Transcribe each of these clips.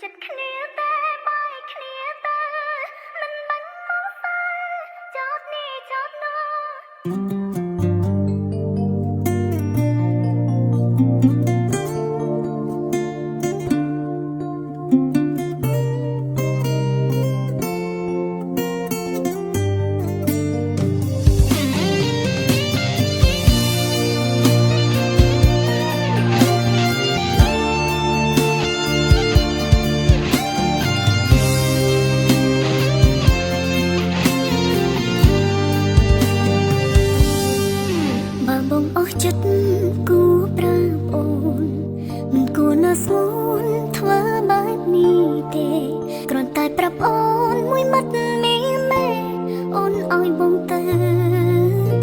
ចិត្តគ្នាតែបាយគ្នាតែមិនបាញ់មកសើចោតនេះចោតនោះចិត្តគូប្រាអូនមិនគួរណាស្មូនធ្វើបែបនេះទេគ្រាន់តែប្រាប់អូនមួយម៉ាត់មានមេអូនឲ្យបងទៅ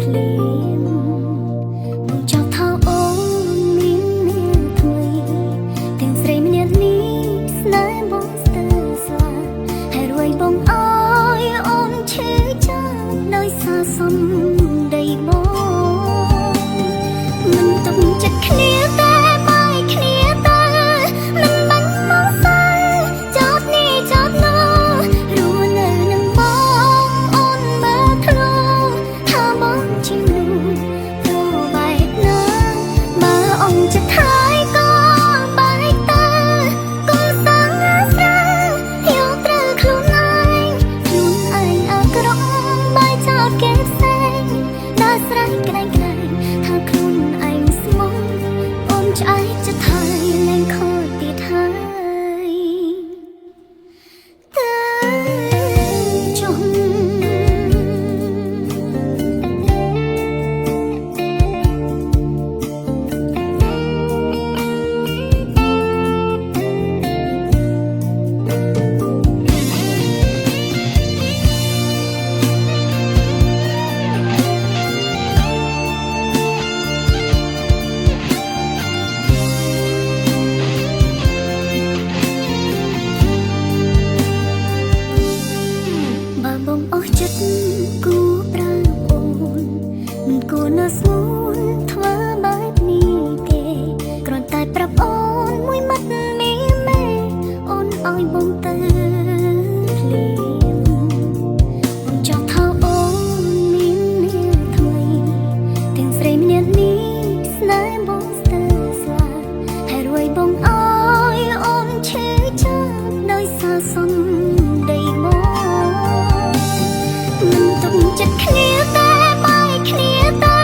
ភ្លាមបងចង់ថាអូនមានអ្នកថ្មីទាំងស្រីម្នាក់នេះស្នេហ៍បងស្ទើរស្លាប់ហើយរួយបងឲ្យអូនឈឺចាំដោយសារសំដីបងចិត្តគ្នាតែបាយគ្នាតែមិនបាញ់មកសើចោតនេះចោតនោះរស់នៅនឹងបងអូនមើលធ្នូថាបងជាមនុស្សទៅបែកណាបើអូនចិត្តហើយក៏បែកទៅកុំសាំងអាស្រ័យយកត្រូវខ្លួនឯងអាក្រក់បែកចោតគេផ្សេងដល់ស្រ័យក្តែងថាខ្លួនឆ្អែតจะថៃលែងខូចទៀតហើយតែចុះបងអស់ចិត្តគូប្រាអូនមិនគួរណាស្មូនធ្វើបែបនេះទេគ្រាន់តែប្រាប់អូនមួយម៉ាត់មានមេអូនឲ្យបងទៅភ្លាមបងចង់ថាអូនមានអ្នកថ្មីទាំងស្រីម្នាក់នេះស្នេហ៍បងស្ទើរស្លាប់ហើយរួយបងឲ្យអូនឈឺចាំដោយសារសំដីបងចិត្តគ្នាតែបាយគ្នាតែ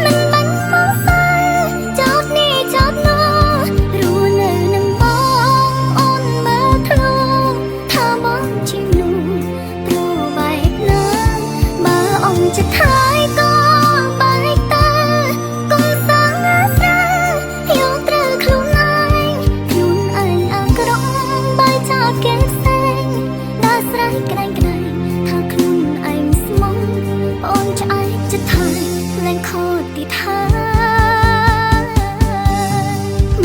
មិនបាញ់មកសើចោតនេះចោតនោះរស់នៅនឹងបងអូនមើលធ្នូថាបងជាមនុស្សព្រោះបែកណាបើអូនចិត្តហើយក៏បែកទៅកុំសាំងអាស្រ័យយកត្រូវខ្លួនឯងអាក្រក់បែកចោតគេផ្សេងដល់ស្រ័យក្តែងថាខ្លួនឯងអូនឆ្អែតចិត្តថៃលែងខូចទៀតហើយ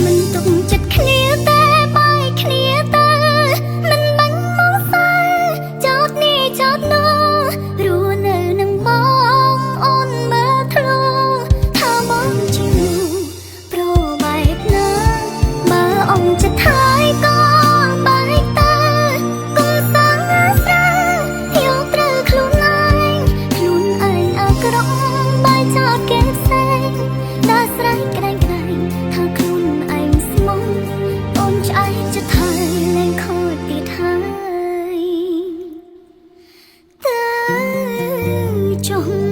មិនទុកចិត្តគ្នាតែបាយគ្នាតែមិនបាញ់មកសើចោតនេះចោតនោះរស់នៅនឹងបងអូនមើលធ្នូថាបងជាមនុស្សព្រោះបែកណាបើអូនចិត្តហើយក៏បែកទៅកុំសាំងអាស្រ័យយកត្រូវខ្លួនឯងក្រក់បែកចោតគេផ្សេងដល់ស្រ័យក្តែងថាខ្លួនឯងស្មោះអូនឆ្អែតចិត្តហើយលែងខូចទៀតហើយតែចុះ